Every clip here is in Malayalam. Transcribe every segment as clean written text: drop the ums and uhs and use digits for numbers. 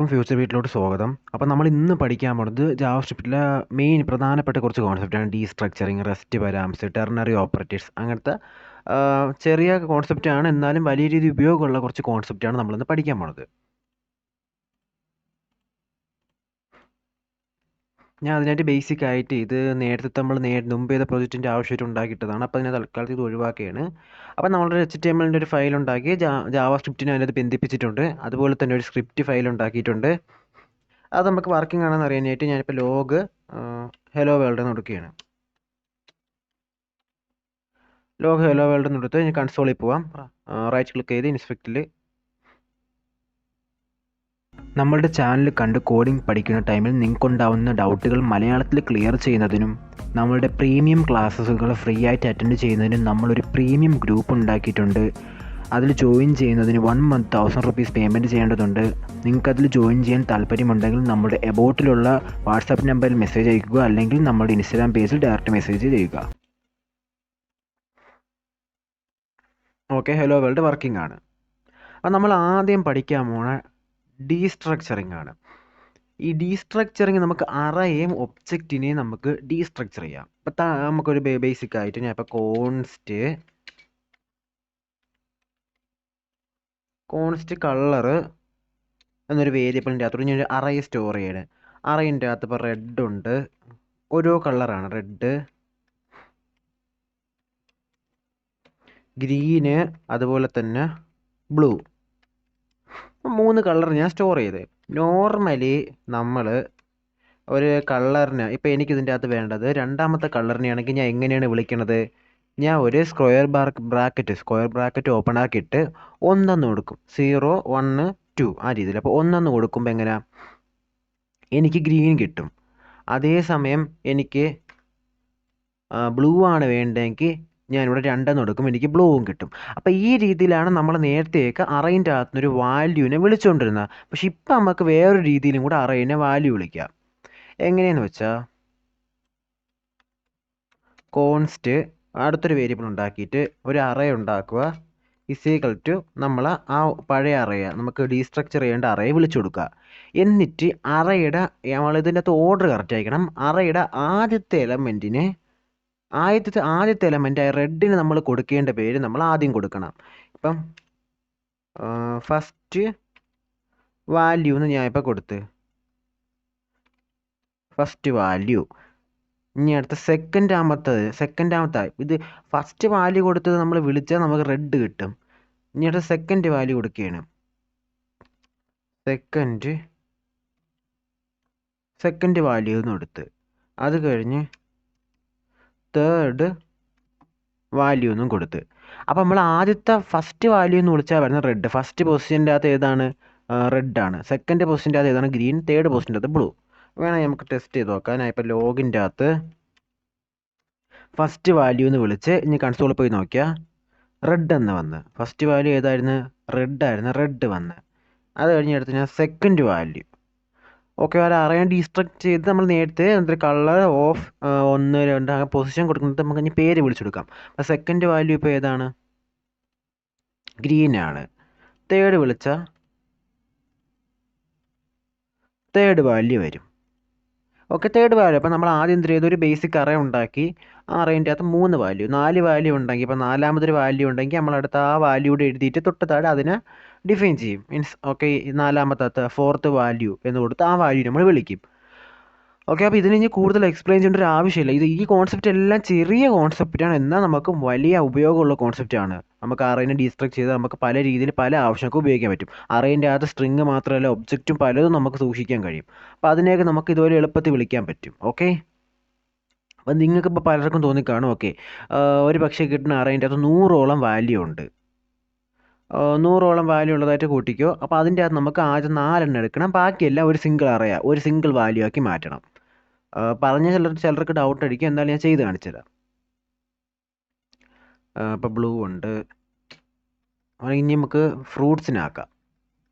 എല്ലാവർക്കും ഫ്യൂച്ചർ ബീറ്റിലോട്ട് സ്വാഗതം. അപ്പോൾ നമ്മൾ ഇന്ന് പഠിക്കാൻ പോണത് ജാവാസ്ക്രിപ്റ്റിലെ പ്രധാനപ്പെട്ട കുറച്ച് കോൺസെപ്റ്റാണ്. ഡീസ്ട്രക്ചറിങ്, റെസ്റ്റ് പാരാമീറ്റേഴ്സ്, ടെർണറി ഓപ്പറേറ്റേഴ്സ്, അങ്ങനത്തെ ചെറിയ കോൺസെപ്റ്റാണ്, എന്നാലും വലിയ രീതിയിൽ ഉപയോഗമുള്ള കുറച്ച് കോൺസെപ്റ്റാണ് നമ്മളിന്ന് പഠിക്കാൻ പോണത്. ഞാൻ അതിനായിട്ട് ബേസിക് ആയിട്ട് ഇത് നേരത്തെ നമ്മൾ മുമ്പ് ചെയ്ത പ്രൊജക്റ്റിൻ്റെ ആവശ്യമായിട്ട് ഉണ്ടാക്കിയിട്ടതാണ്. അപ്പോൾ അതിനെ തൽക്കാലത്ത് ഇത് ഒഴിവാക്കുകയാണ്. അപ്പോൾ നമ്മളൊരു HTML ഒരു ഫയൽ ഉണ്ടാക്കി ജാവാസ്ക്രിപ്റ്റിനെ അതിനകത്ത് ബന്ധിപ്പിച്ചിട്ടുണ്ട്. അതുപോലെ തന്നെ ഒരു സ്ക്രിപ്റ്റ് ഫയൽ ഉണ്ടാക്കിയിട്ടുണ്ട്. അത് നമുക്ക് വർക്കിംഗ് ആണെന്ന് അറിയാനായിട്ട് ഞാനിപ്പോൾ ലോഗ് ഹലോ വേൾഡ് എന്ന് കൊടുക്കുകയാണ്. ലോഗ് ഹലോ വേൾഡ് എന്ന് കൊടുത്ത് ഞാൻ കൺസോളിൽ പോവാം. റൈറ്റ് ക്ലിക്ക് ചെയ്ത് ഇൻസ്പെക്റ്റിൽ നമ്മളുടെ ചാനൽ കണ്ട് കോഡിംഗ് പഠിക്കുന്ന ടൈമിൽ നിങ്ങൾക്കുണ്ടാവുന്ന ഡൗട്ടുകൾ മലയാളത്തിൽ ക്ലിയർ ചെയ്യുന്നതിനും നമ്മളുടെ പ്രീമിയം ക്ലാസ്സുകൾ ഫ്രീ ആയിട്ട് അറ്റൻഡ് ചെയ്യുന്നതിനും നമ്മളൊരു പ്രീമിയം ഗ്രൂപ്പ് ഉണ്ടാക്കിയിട്ടുണ്ട്. അതിൽ ജോയിൻ ചെയ്യുന്നതിന് 1 month 1000 rupees പേയ്മെൻറ്റ് ചെയ്യേണ്ടതുണ്ട്. നിങ്ങൾക്കതിൽ ജോയിൻ ചെയ്യാൻ താല്പര്യമുണ്ടെങ്കിൽ നമ്മുടെ എബൌട്ടിലുള്ള വാട്സാപ്പ് നമ്പറിൽ മെസ്സേജ് അയക്കുക, അല്ലെങ്കിൽ നമ്മുടെ ഇൻസ്റ്റാഗ്രാം പേജിൽ ഡയറക്റ്റ് മെസ്സേജ് ചെയ്യുക. ഓക്കെ, ഹലോ വേൾഡ് വർക്കിംഗ് ആണ്. അപ്പോൾ നമ്മൾ ആദ്യം പഠിക്കാൻ പോണ ഡീസ്ട്രക്ചറിങ് ആണ്. ഈ ഡീസ്ട്രക്ചറിങ് നമുക്ക് അറേയും ഒബ്ജക്റ്റിനെയും നമുക്ക് ഡീസ്ട്രക്ചർ ചെയ്യാം. അപ്പം നമുക്കൊരു ബേസിക് ആയിട്ട് ഞാൻ ഇപ്പോൾ കോൺസ്റ്റ് കളറ് എന്നൊരു വേരിയബിളിൻ്റെ അകത്തോട് ഞാൻ ഒരു അറേ സ്റ്റോർ ചെയ്യണം. അറേൻ്റെ അകത്ത് ഇപ്പോൾ റെഡ് ഉണ്ട്, ഓരോ കളറാണ്, റെഡ്, ഗ്രീന്, അതുപോലെ തന്നെ ബ്ലൂ, 3 കളർ ഞാൻ സ്റ്റോർ ചെയ്ത്. നോർമലി നമ്മൾ ഒരു കളറിന് ഇപ്പോൾ എനിക്കിതിൻ്റെ അകത്ത് വേണ്ടത് രണ്ടാമത്തെ കളറിനെയാണെങ്കിൽ ഞാൻ എങ്ങനെയാണ് വിളിക്കണത്? ഞാൻ ഒരു സ്ക്വയർ ബ്രാക്കറ്റ് ഓപ്പൺ ആക്കിയിട്ട് 1 കൊടുക്കും. 0 1 2 ആ രീതിയിൽ. അപ്പോൾ 1 കൊടുക്കുമ്പോൾ എങ്ങനെയാ എനിക്ക് ഗ്രീൻ കിട്ടും. അതേസമയം എനിക്ക് ബ്ലൂ ആണ് വേണ്ടതെങ്കിൽ ഞാനിവിടെ 2 കൊടുക്കും, എനിക്ക് ബ്ലൂവും കിട്ടും. അപ്പോൾ ഈ രീതിയിലാണ് നമ്മൾ നേരത്തെയൊക്കെ അറേൻ്റെ അകത്തുനിന്നൊരു വാല്യൂവിനെ വിളിച്ചുകൊണ്ടിരുന്നത്. പക്ഷെ ഇപ്പം നമുക്ക് വേറൊരു രീതിയിലും കൂടെ അറേനെ വാല്യൂ വിളിക്കാം. എങ്ങനെയെന്ന് വെച്ചാൽ കോൺസ്റ്റ് അടുത്തൊരു വേരിയബിൾ ഉണ്ടാക്കിയിട്ട് ഒരു അറേ ഉണ്ടാക്കുക, ഈക്വൽ ടു നമ്മൾ ആ പഴയ അറേയെ നമുക്ക് ഡീസ്ട്രക്ചർ ചെയ്യേണ്ട അറേയെ വിളിച്ചു കൊടുക്കുക. എന്നിട്ട് അറേയുടെ ഇതിൻ്റെ അകത്ത് ഓർഡർ കറക്റ്റ് ആയിരിക്കണം. അറേയുടെ ആദ്യത്തെ എലമെൻ്റ് റെഡിന് നമ്മൾ കൊടുക്കേണ്ട പേര് നമ്മൾ ആദ്യം കൊടുക്കണം. ഇപ്പം ഫസ്റ്റ് വാല്യൂ എന്ന് ഞാൻ ഇപ്പോൾ കൊടുത്ത്, ഫസ്റ്റ് വാല്യൂ. ഇനി അടുത്ത സെക്കൻഡാമത്തെ ഇത് ഫസ്റ്റ് വാല്യൂ കൊടുത്തത് നമ്മൾ വിളിച്ചാൽ നമുക്ക് റെഡ് കിട്ടും. ഇനി അടുത്ത സെക്കൻഡ് വാല്യൂ കൊടുക്കുകയാണ്. സെക്കൻഡ് വാല്യൂ എന്ന് കൊടുത്ത്, അത് കഴിഞ്ഞ് തേർഡ് വാല്യൂ എന്നും കൊടുത്ത്. അപ്പോൾ നമ്മൾ ആദ്യത്തെ ഫസ്റ്റ് വാല്യൂ എന്ന് വിളിച്ചാൽ വരുന്ന റെഡ്. ഫസ്റ്റ് പൊസിഷൻ്റെ അകത്ത് ഏതാണ്? റെഡാണ്. സെക്കൻഡ് പൊസിഷൻ്റെ അകത്ത് ഏതാണ്? ഗ്രീൻ. തേർഡ് പൊസിഷൻ്റെ അകത്ത് ബ്ലൂ. വേണമെങ്കിൽ നമുക്ക് ടെസ്റ്റ് ചെയ്ത് നോക്കാം. ഞാൻ ഇപ്പോൾ ലോഗിൻ്റെ അകത്ത് ഫസ്റ്റ് വാല്യൂ എന്ന് വിളിച്ച് ഇനി കൺസോളിൽ പോയി നോക്കിയാൽ റെഡ് എന്ന് വന്ന്. ഫസ്റ്റ് വാല്യൂ ഏതായിരുന്നു? റെഡ് വന്ന്. അത് കഴിഞ്ഞ് എടുത്ത് ഞാൻ സെക്കൻഡ് വാല്യൂ. ഓക്കെ, അത് അറിയാൻ ഡീസ്ട്രക്ട് ചെയ്ത് നമ്മൾ നേരത്തെ കളർ ഓഫ് 1 2 അങ്ങനെ പൊസിഷൻ കൊടുക്കുന്നത് നമുക്ക് ഇനി പേര് വിളിച്ചെടുക്കാം. അപ്പോൾ സെക്കൻഡ് വാല്യൂ ഇപ്പോൾ ഏതാണ്? ഗ്രീൻ ആണ്. തേർഡ് വിളിച്ചാൽ തേർഡ് വാല്യൂ വരും. Okay, third value. അപ്പോൾ നമ്മൾ ആദ്യം എന്ത് ചെയ്തു? ഒരു ബേസിക് അറേ ഉണ്ടാക്കി. ആ അറേൻ്റെ അകത്ത് 3 വാല്യൂ, 4 വാല്യൂ ഉണ്ടെങ്കിൽ, ഇപ്പോൾ നാലാമതൊരു വാല്യൂ ഉണ്ടെങ്കിൽ നമ്മളടുത്ത് ആ വാല്യൂടെ എഴുതിയിട്ട് തൊട്ട് താഴെ അതിനെ ഡിഫൈൻ ചെയ്യും. മീൻസ് ഓക്കെ, നാലാമത്തെ ഫോർത്ത് വാല്യൂ എന്ന് കൊടുത്ത് ആ വാല്യൂ നമ്മൾ വിളിക്കും. ഓക്കെ, അപ്പോൾ ഇതിന് ഇനി കൂടുതൽ എക്സ്പ്ലെയിൻ ചെയ്യേണ്ട ഒരു ആവശ്യമില്ല. ഈ കോൺസെപ്റ്റ് എല്ലാം ചെറിയ കോൺസെപ്റ്റാണ്, എന്നാൽ നമുക്ക് വലിയ ഉപയോഗമുള്ള കോൺസെപ്റ്റാണ്. നമുക്ക് അറേനെ ഡീസ്ട്രക്ട് ചെയ്ത് നമുക്ക് പല രീതിയിൽ പല ആവശ്യങ്ങൾക്ക് ഉപയോഗിക്കാൻ പറ്റും. അറേൻ്റെ അകത്ത് സ്ട്രിങ് മാത്രമല്ല, ഒബ്ജക്റ്റും പലതും നമുക്ക് സൂക്ഷിക്കാൻ കഴിയും. അപ്പോൾ അതിനെയൊക്കെ നമുക്ക് ഇതുപോലെ എളുപ്പത്തിൽ വിളിക്കാൻ പറ്റും. ഓക്കെ, അപ്പം നിങ്ങൾക്കിപ്പോൾ പലർക്കും തോന്നിക്കാണും ഓക്കെ, ഒരു പക്ഷേ കിട്ടുന്ന അറേൻ്റെ അകത്ത് 100ഓളം വാല്യൂ ഉണ്ട്. 100ഓളം വാല്യൂ ഉള്ളതായിട്ട് കൂട്ടിക്കോ. അപ്പോൾ അതിൻ്റെ അകത്ത് നമുക്ക് ആദ്യം 4 എടുക്കണം, ബാക്കിയെല്ലാം ഒരു സിംഗിൾ വാല്യൂ ആക്കി മാറ്റണം. പറഞ്ഞ ചിലർക്ക് ഡൗട്ട് അടിക്കും, എന്നാലും ഞാൻ ചെയ്ത് കാണിച്ചുതരാം. ഇപ്പോൾ ബ്ലൂ ഉണ്ട്. ഇനി നമുക്ക് ഫ്രൂട്ട്സിനാക്കാം.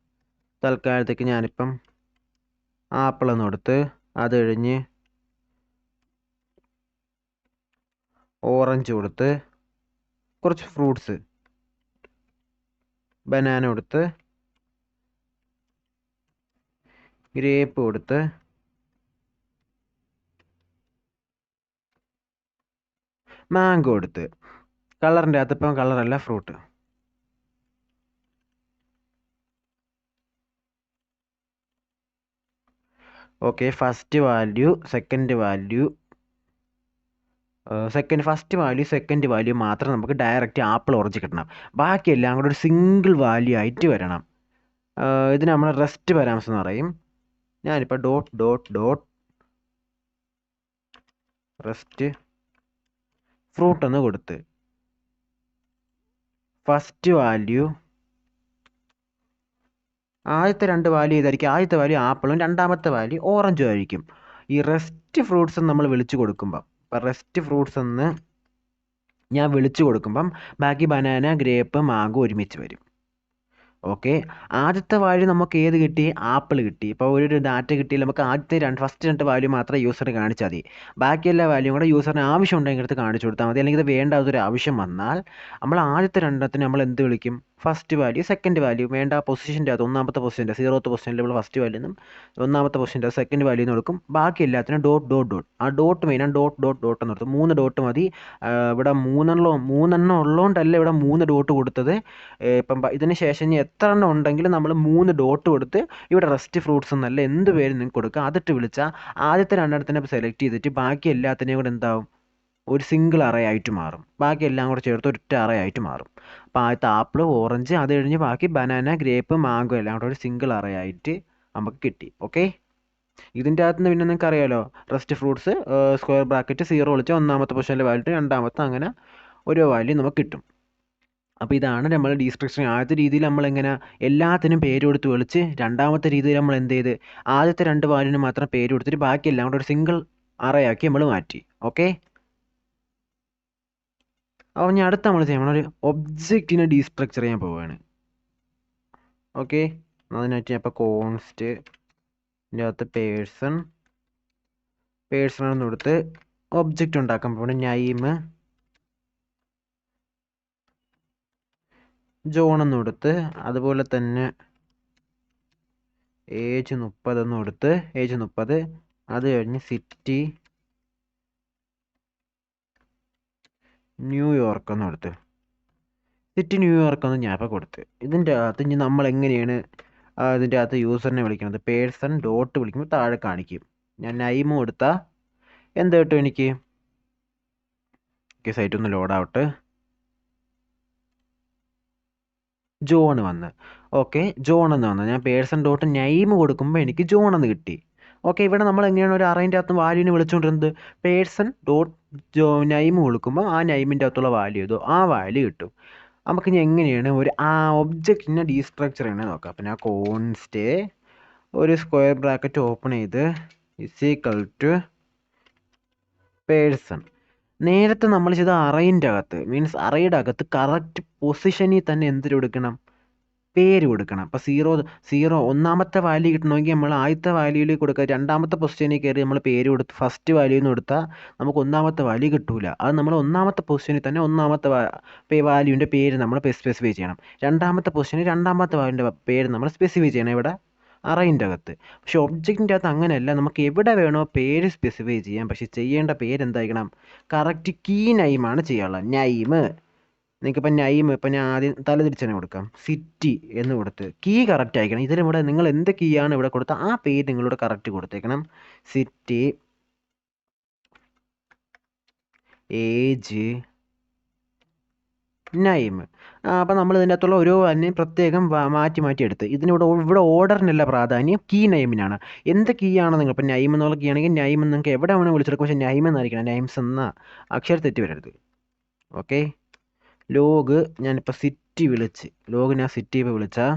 തൽക്കാലത്തേക്ക് ഞാനിപ്പം ആപ്പിൾ എന്ന് കൊടുത്ത്, അത് കഴിഞ്ഞ് ഓറഞ്ച് കൊടുത്ത്, കുറച്ച് ഫ്രൂട്ട്സ് ബനാന കൊടുത്ത്, ഗ്രേപ്പ് കൊടുത്ത് മാംഗോ കൊടുത്ത് കളറിൻ്റെ അകത്ത് ഇപ്പം കളറല്ല fruit. Okay, first value second value first value മാത്രം നമുക്ക് ഡയറക്റ്റ് ആപ്പിൾ ഓറഞ്ച് കിട്ടണം. ബാക്കിയെല്ലാം കൂടെ ഒരു സിംഗിൾ വാല്യൂ ആയിട്ട് വരണം. ഇതിന് നമ്മൾ റെസ്റ്റ് പാരാമീറ്റർ എന്ന് പറയും. ഞാനിപ്പോൾ dot dot dot rest fruit എന്ന് കൊടുത്ത് ഫസ്റ്റ് വാല്യൂ ആദ്യത്തെ 2 വാല്യൂ ഇതായിരിക്കും. ആദ്യത്തെ വാല്യൂ ആപ്പിളും രണ്ടാമത്തെ വാല്യൂ ഓറഞ്ചും ആയിരിക്കും. ഈ റെസ്റ്റ് ഫ്രൂട്ട്സ് നമ്മൾ വിളിച്ചു കൊടുക്കുമ്പം, ഇപ്പം റെസ്റ്റ് ഫ്രൂട്ട്സ് എന്ന് ഞാൻ വിളിച്ചു കൊടുക്കുമ്പം ബാക്കി ബനാന, ഗ്രേപ്പ്, മാംഗോ ഒരുമിച്ച് വരും. ഓക്കെ, ആദ്യത്തെ വാല്യൂ നമുക്ക് ഏത് കിട്ടി? ആപ്പിൾ കിട്ടി. ഇപ്പോൾ ഒരു ഡാറ്റ കിട്ടിയാൽ നമുക്ക് ഫസ്റ്റ് 2 വാല്യൂ മാത്രമേ യൂസറിന് കാണിച്ചാൽ മതി. ബാക്കി എല്ലാ വാല്യൂയും കൂടെ യൂസറിന് ആവശ്യം ഉണ്ടെങ്കിൽ എടുത്ത് കാണിച്ചു കൊടുത്താൽ മതി. അല്ലെങ്കിൽ ഇത് വേണ്ട അതൊരു ആവശ്യം വന്നാൽ നമ്മൾ ആദ്യത്തെ 2 നമ്മൾ എന്ത് വിളിക്കും? First value second value. വേണ്ട പൊസിഷൻ്റെ അത് ഒന്നാമത്തെ പൊസിഷൻ്റെ 0th പൊസിഷനിൽ നമ്മൾ ഫസ്റ്റ് വാല്യൂ എന്നും ഒന്നാമത്തെ പൊസിഷൻ്റെ സെക്കൻഡ് വാല്യൂ എന്ന് കൊടുക്കും. ബാക്കി എല്ലാത്തിനും ഡോട്ട് ഡോട്ട് ഡോട്ട്. ആ ഡോട്ട് മെയിനാണ് ഡോട്ട് ഡോട്ട് ഡോട്ട് എന്ന് കൊടുത്തു. 3 ഡോട്ട് മതി. ഇവിടെ മൂന്നെണ്ണം ഉള്ളതുകൊണ്ടല്ല ഇവിടെ 3 ഡോട്ട് കൊടുത്തത്. ഇപ്പം ഇതിന് ശേഷം ഇനി എത്ര എണ്ണം ഉണ്ടെങ്കിലും നമ്മൾ 3 ഡോട്ട് കൊടുത്ത് ഇവിടെ റെസ്റ്റ് ഫ്രൂട്ട്സ് എന്നല്ല എന്ത് പേര് നിങ്ങൾക്ക് കൊടുക്കുക. അതിട്ട് വിളിച്ചാൽ ആദ്യത്തെ 2 സെലക്ട് ചെയ്തിട്ട് ബാക്കി എല്ലാത്തിനെയും കൂടെ എന്താവും? ഒരു സിംഗിൾ അറേ ആയിട്ട് മാറും. ബാക്കി എല്ലാം കൂടെ ചേർത്ത് ഒറ്റ അറേ ആയിട്ട് മാറും. അപ്പോൾ ആദ്യത്തെ ആപ്പിൾ, ഓറഞ്ച്, അത് കഴിഞ്ഞ് ബാക്കി ബനാന, ഗ്രേപ്പ്, മാംഗോ എല്ലാം കൂടെ ഒരു സിംഗിൾ അറേ ആയിട്ട് നമുക്ക് കിട്ടി. ഓക്കെ, ഇതിൻ്റെ അകത്ത് നിന്ന് പിന്നെ നിങ്ങൾക്ക് അറിയാമല്ലോ, റെസ്റ്റ് ഫ്രൂട്ട്സ് സ്ക്വയർ ബ്രാക്കറ്റ് 0 വിളിച്ചാൽ ഒന്നാമത്തെ പൊസിഷനിലെ വാല്യൂ, രണ്ടാമത്തെ അങ്ങനെ ഓരോ വാല്യൂ നമുക്ക് കിട്ടും. അപ്പോൾ ഇതാണ് നമ്മൾ ഡീസ്ട്രക്ചറിങ്. ആദ്യത്തെ രീതിയിൽ നമ്മളെങ്ങനെ എല്ലാത്തിനും പേര് കൊടുത്ത് വിളിച്ച്, രണ്ടാമത്തെ രീതിയിൽ നമ്മൾ എന്ത് ചെയ്ത് ആദ്യത്തെ 2 വാല്യൂവിന് മാത്രം പേര് കൊടുത്തിട്ട് ബാക്കി എല്ലാം കൂടെ ഒരു സിംഗിൾ അറേ ആക്കി നമ്മൾ മാറ്റി. ഓക്കെ, അപ്പോൾ ഞാൻ അടുത്ത നമ്മൾ ചെയ്യണം ഒരു ഒബ്ജക്റ്റിനെ ഡീസ്ട്രക്ചർ ചെയ്യാൻ പോവുകയാണ്. ഓക്കെ, അതിനായിട്ട് ഞാൻ ഇപ്പോൾ കോൺസ്റ്റിൻ്റെ അകത്ത് പേഴ്സൺ കൊടുത്ത് ഒബ്ജക്റ്റ് ഉണ്ടാക്കാൻ പോകണം. നെയിം ജോൺ എന്ന് കൊടുത്ത്, അതുപോലെ തന്നെ ഏജ് 30 എന്ന് കൊടുത്ത്, ഏജ് 30. അത് കഴിഞ്ഞ് സിറ്റി ന്യൂയോർക്ക് എന്ന് കൊടുത്ത്, സിറ്റി ന്യൂയോർക്ക് എന്ന് ഞാൻ ഇപ്പോൾ കൊടുത്ത്. ഇതിൻ്റെ അകത്ത് ഇനി നമ്മൾ എങ്ങനെയാണ് ഇതിൻ്റെ അകത്ത് യൂസറിനെ വിളിക്കുന്നത്? പേഴ്സൺ ഡോട്ട് വിളിക്കുമ്പോൾ താഴെ കാണിക്കും. ഞാൻ നൈം കൊടുത്താൽ എന്ത് കിട്ടും എനിക്ക്? സൈറ്റ് ഒന്ന് ലോഡാവട്ടെ. ജോൺ വന്ന്. ഓക്കെ, ജോൺ എന്ന് വന്ന് ഞാൻ പേഴ്സൺ ഡോട്ട് നൈം കൊടുക്കുമ്പോൾ എനിക്ക് ജോൺ എന്ന് കിട്ടി. ഓക്കെ, ഇവിടെ നമ്മൾ എങ്ങനെയാണ് ഒരു അറേൻ്റെ അകത്ത് വാല്യൂവിനെ വിളിച്ചുകൊണ്ടിരുന്നത്? പേഴ്സൺ ഡോട്ട് നൈം കൊടുക്കുമ്പോൾ ആ നൈമിൻ്റെ അകത്തുള്ള വാല്യൂ ഏതോ ആ വാല്യൂ കിട്ടും. നമുക്കിനി എങ്ങനെയാണ് ഒരു ഒബ്ജക്റ്റിനെ ഡീസ്ട്രക്ചർ ചെയ്യണമെന്ന് നോക്കാം. അപ്പം ഞാൻ കോൺസ്റ്റ് ഒരു സ്ക്വയർ ബ്രാക്കറ്റ് ഓപ്പൺ ചെയ്ത് = പേഴ്സൺ. നേരത്തെ നമ്മൾ ചെയ്ത അറേൻ്റെ അകത്ത് മീൻസ് അറേയുടെ അകത്ത് കറക്റ്റ് പൊസിഷനിൽ തന്നെ എന്തിന് കൊടുക്കണം? പേര് കൊടുക്കണം. അപ്പോൾ 0 ഒന്നാമത്തെ വാല്യൂ കിട്ടണമെങ്കിൽ നമ്മൾ ആദ്യത്തെ വാല്യൂവിൽ കൊടുക്കുക. രണ്ടാമത്തെ പൊസിഷനിൽ കയറി നമ്മൾ പേര് കൊടുത്ത് ഫസ്റ്റ് വാല്യൂന്ന് കൊടുത്താൽ നമുക്ക് ഒന്നാമത്തെ വാല്യൂ കിട്ടൂല. അത് നമ്മൾ ഒന്നാമത്തെ പൊസിഷനിൽ തന്നെ ഒന്നാമത്തെ വാല്യൂവിൻ്റെ പേര് നമ്മൾ സ്പെസിഫൈ ചെയ്യണം. രണ്ടാമത്തെ പൊസിഷനിൽ രണ്ടാമത്തെ വാല്യൂവിൻ്റെ പേര് നമ്മൾ സ്പെസിഫൈ ചെയ്യണം ഇവിടെ അറേൻ്റെ അകത്ത്. പക്ഷേ ഒബ്ജക്റ്റിൻ്റെ അകത്ത് അങ്ങനെയല്ല, നമുക്ക് എവിടെ വേണോ പേര് സ്പെസിഫൈ ചെയ്യാം. പക്ഷേ ചെയ്യേണ്ട പേര് എന്തായിരിക്കണം? കറക്റ്റ് കീ നൈമാണ് ചെയ്യാനുള്ളത്. നൈം നിങ്ങൾക്കിപ്പോൾ നൈം ഇപ്പം ഞാൻ ആദ്യം തലതിരിച്ച് തന്നെ കൊടുക്കാം. സിറ്റി എന്ന് കൊടുത്ത് കീ കറക്റ്റ് ആയിരിക്കണം. ഇതിലിവിടെ നിങ്ങൾ എന്ത് കീ ആണ് ഇവിടെ കൊടുത്താൽ ആ പേര് നിങ്ങളിവിടെ കറക്റ്റ് കൊടുത്തേക്കണം. City, age, name. അപ്പം നമ്മൾ ഇതിൻ്റെ അകത്തുള്ള ഓരോ വാല്യൂയും പ്രത്യേകം മാറ്റി എടുത്ത് ഇവിടെ ഓർഡറിനല്ല പ്രാധാന്യം, കീ നൈമിനാണ്. എന്ത് കീ ആണ് നിങ്ങൾ ഇപ്പം നൈം എന്നുള്ള കീ ആണെങ്കിൽ നൈം നിങ്ങൾക്ക് എവിടെ വേണമെങ്കിൽ വിളിച്ചെടുക്കും. പക്ഷേ നൈം എന്നായിരിക്കണം, നൈംസ് എന്ന അക്ഷരം തെറ്റി വരരുത്. ഓക്കെ, ലോഗ് ഞാനിപ്പോൾ സിറ്റി ഞാൻ സിറ്റി ഇപ്പോൾ വിളിച്ചാൽ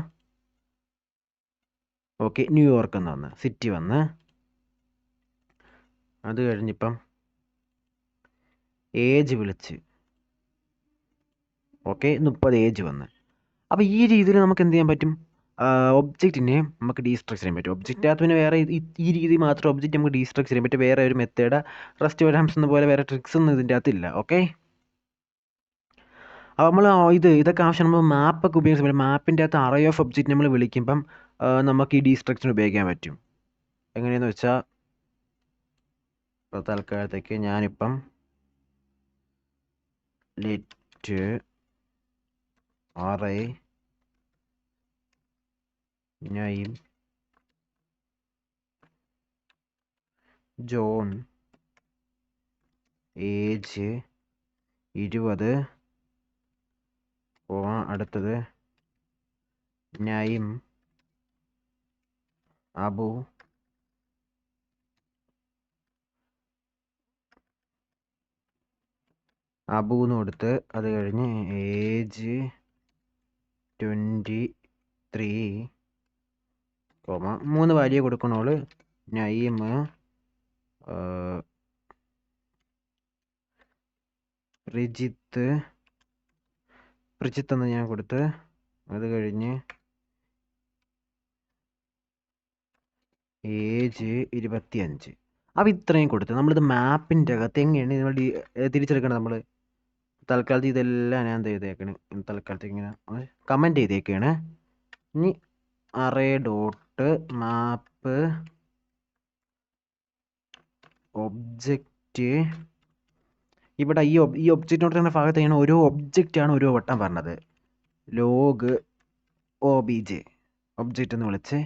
ഓക്കെ ന്യൂയോർക്ക് എന്ന് വന്ന് സിറ്റി വന്ന്. അത് കഴിഞ്ഞിപ്പം ഏജ് വിളിച്ച് ഓക്കെ 30 ഏജ് വന്ന്. അപ്പോൾ ഈ രീതിയിൽ നമുക്ക് എന്ത് ചെയ്യാൻ പറ്റും? ഒബ്ജക്റ്റിനെ നമുക്ക് ഡീസ്ട്രക്ചർ ചെയ്യാൻ പറ്റും. ഒബ്ജക്റ്റിനകത്ത് പിന്നെ വേറെ ഈ രീതി മാത്രം ഒബ്ജക്റ്റ് നമുക്ക് ഡീസ്ട്രക്ചർ ചെയ്യാൻ പറ്റും. വേറെ ഒരു മെത്തേഡ് റെസ്റ്റ് പാരാമീറ്റർ പോലെ വേറെ ട്രിക്സ് ഒന്നും ഇതിൻ്റെ അകത്തില്ല. ഓക്കെ, അപ്പോൾ നമ്മൾ ഇതൊക്കെ ആവശ്യം നമ്മൾ മാപ്പൊക്കെ ഉപയോഗിച്ച മാപ്പിൻ്റെ അകത്ത് അറേ ഓഫ് ഒബ്ജക്റ്റ് നമ്മൾ വിളിക്കുമ്പം നമുക്ക് ഈ ഡീസ്ട്രക്ചർ ഉപയോഗിക്കാൻ പറ്റും. എങ്ങനെയെന്ന് വെച്ചാൽ ഇപ്പോൾ തൽക്കാലത്തേക്ക് ഞാനിപ്പം let array name John age 20 അടുത്തത് നൈം അബു എന്ന് കൊടുത്ത് അത് കഴിഞ്ഞ് ഏജ് 23 3 വാല്യൂ കൊടുക്കണോള് നൈം പ്രജിത്ത് എന്ന് ഞാൻ കൊടുത്ത് അത് കഴിഞ്ഞ് ഏജ് 25. അപ്പോൾ ഇത്രയും കൊടുത്ത് നമ്മളിത് മാപ്പിൻ്റെ അകത്ത് എങ്ങനെയാണ് നമ്മൾ തിരിച്ചെടുക്കണം. നമ്മൾ തൽക്കാലത്ത് ഇതെല്ലാം ഞാൻ എന്ത് ചെയ്തേക്കണ്, തൽക്കാലത്തേക്ക് ഇങ്ങനെ കമൻറ്റ് ചെയ്തേക്കാണ്. ഇനി array ഡോട്ട് മാപ്പ് ഒബ്ജക്റ്റ്, ഇവിടെ ഈ ഒബ്ജക്റ്റിനോട് തന്നെ ഭാഗത്ത് ഓരോ ഒബ്ജക്റ്റാണ് ഓരോ വട്ടം പറഞ്ഞത്. ലോഗ് obj ഒബ്ജക്റ്റ് എന്ന് വിളിച്ച്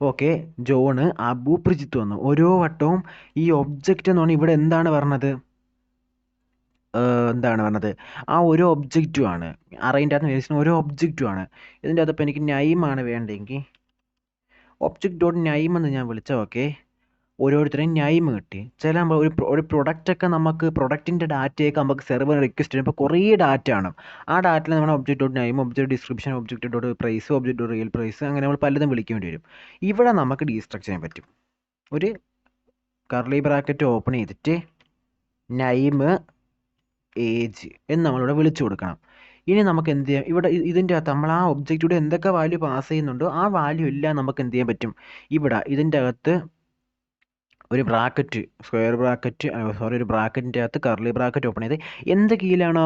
ഓക്കെ. ജോണ് അബു പ്രജിത്ത് വന്നു. ഓരോ വട്ടവും ഈ ഒബ്ജക്റ്റ് എന്ന് പറഞ്ഞാൽ ഇവിടെ എന്താണ് പറഞ്ഞത്, ആ ഓരോ ഒബ്ജക്റ്റും ആണ്. അറേൻ്റെ അകത്ത് വേസ്റ്റ് ഓരോ ഒബ്ജക്റ്റും ആണ്. ഇതിൻ്റെ അകത്ത് ഇപ്പോൾ എനിക്ക് നൈമാണ് വേണ്ടെങ്കിൽ ഒബ്ജക്റ്റ് ഡോട്ട് നൈം എന്ന് ഞാൻ വിളിച്ചാൽ ഓക്കെ, ഓരോരുത്തരെയും നൈം കിട്ടി. ചില ഒരു പ്രൊഡക്റ്റൊക്കെ നമുക്ക് പ്രൊഡക്റ്റിൻ്റെ ഡാറ്റയൊക്കെ നമുക്ക് സെർവർ റിക്വസ്റ്റ് ചെയ്യുമ്പോൾ കുറേ ഡാറ്റ ആണ്. ആ ഡാറ്റയിൽ നമ്മൾ object dot name, object description, object dot price, object dot real price, അങ്ങനെ നമ്മൾ പലതും വിളിക്കേണ്ടി വരും. ഇവിടെ നമുക്ക് ഡീസ്ട്രക്ട് ചെയ്യാൻ പറ്റും. ഒരു കർലി ബ്രാക്കറ്റ് ഓപ്പൺ ചെയ്തിട്ട് നൈം ഏജ് എന്ന് നമ്മളിവിടെ വിളിച്ചു കൊടുക്കണം. ഇനി നമുക്ക് എന്ത് ചെയ്യാം, ഇവിടെ ഇതിൻ്റെ അകത്ത് നമ്മൾ ആ ഒബ്ജക്റ്റിലൂടെ എന്തൊക്കെ വാല്യൂ പാസ് ചെയ്യുന്നുണ്ടോ ആ വാല്യൂ എല്ലാം നമുക്ക് എന്ത് ചെയ്യാൻ പറ്റും. ഇവിടെ ഇതിൻ്റെ അകത്ത് ഒരു ബ്രാക്കറ്റ്, സ്ക്വയർ ബ്രാക്കറ്റ്, ഒരു ബ്രാക്കറ്റിൻ്റെ അകത്ത് കർലി ബ്രാക്കറ്റ് ഓപ്പൺ ചെയ്ത് എന്ത് കീയിലാണോ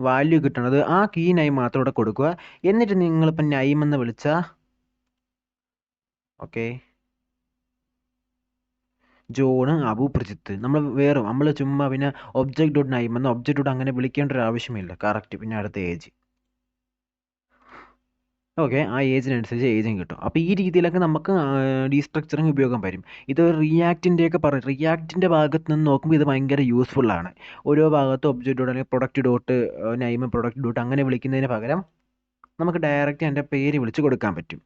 വാല്യൂ കിട്ടുന്നത് ആ കീ നൈം മാത്രം ഇവിടെ കൊടുക്കുക. എന്നിട്ട് നിങ്ങളിപ്പം നൈം എന്ന് വിളിച്ചാൽ ഓക്കെ, ജോണ് അബു പ്രജിത്ത് നമ്മൾ ചുമ്മാ പിന്നെ ഒബ്ജക്റ്റ് ഡോട്ട് നൈം എന്ന് ഒബ്ജക്റ്റ് ഡോട്ട് അങ്ങനെ വിളിക്കേണ്ട ഒരു ആവശ്യമില്ല. കറക്റ്റ്. പിന്നെ അടുത്ത ഏജ് ഓക്കെ, ആ ഏജിനനുസരിച്ച് ഏജും കിട്ടും. അപ്പോൾ ഈ രീതിയിലൊക്കെ നമുക്ക് ഡീസ്ട്രക്ചറിങ് ഉപയോഗം വരും. ഇത് റിയാക്റ്റിൻ്റെയൊക്കെ റിയാക്റ്റിൻ്റെ ഭാഗത്ത് നിന്ന് നോക്കുമ്പോൾ ഇത് ഭയങ്കര യൂസ്ഫുള്ളാണ്. ഓരോ ഭാഗത്ത് ഒബ്ജക്റ്റ് ഡോട്ട് അല്ലെങ്കിൽ product dot name, product dot അങ്ങനെ വിളിക്കുന്നതിന് പകരം നമുക്ക് ഡയറക്റ്റ് എൻ്റെ പേര് വിളിച്ച് കൊടുക്കാൻ പറ്റും.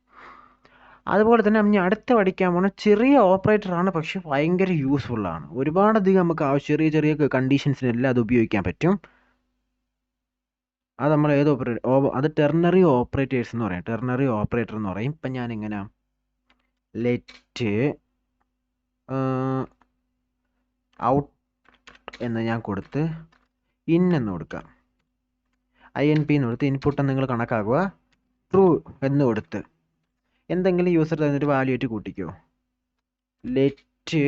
അതുപോലെ തന്നെ ഇനി അടുത്ത പഠിക്കാൻ പോകുന്ന ചെറിയ ഓപ്പറേറ്ററാണ്, പക്ഷെ ഭയങ്കര യൂസ്ഫുള്ളാണ്. ഒരുപാടധികം നമുക്ക് ചെറിയ ചെറിയ കണ്ടീഷൻസിനെല്ലാം അത് ഉപയോഗിക്കാൻ പറ്റും. അത് നമ്മൾ ഏത് അത് ടെർണറി ഓപ്പറേറ്റേഴ്സ് എന്ന് പറയും. ടെർണറി ഓപ്പറേറ്റർ എന്ന് പറയും. ഇപ്പം ഞാനിങ്ങനെ ലെറ്റ് ഔട്ട് എന്ന് ഞാൻ കൊടുത്ത് എന്ന് കൊടുക്കാം. INP എന്ന് കൊടുത്ത് ഇൻപുട്ട് എന്ന് നിങ്ങൾ കണക്കാക്കുക. ട്രൂ എന്ന് കൊടുത്ത് എന്തെങ്കിലും യൂസർ തന്നിട്ട് വാല്യൂ ആയിട്ട് കൂട്ടിക്കോ. ലെറ്റ്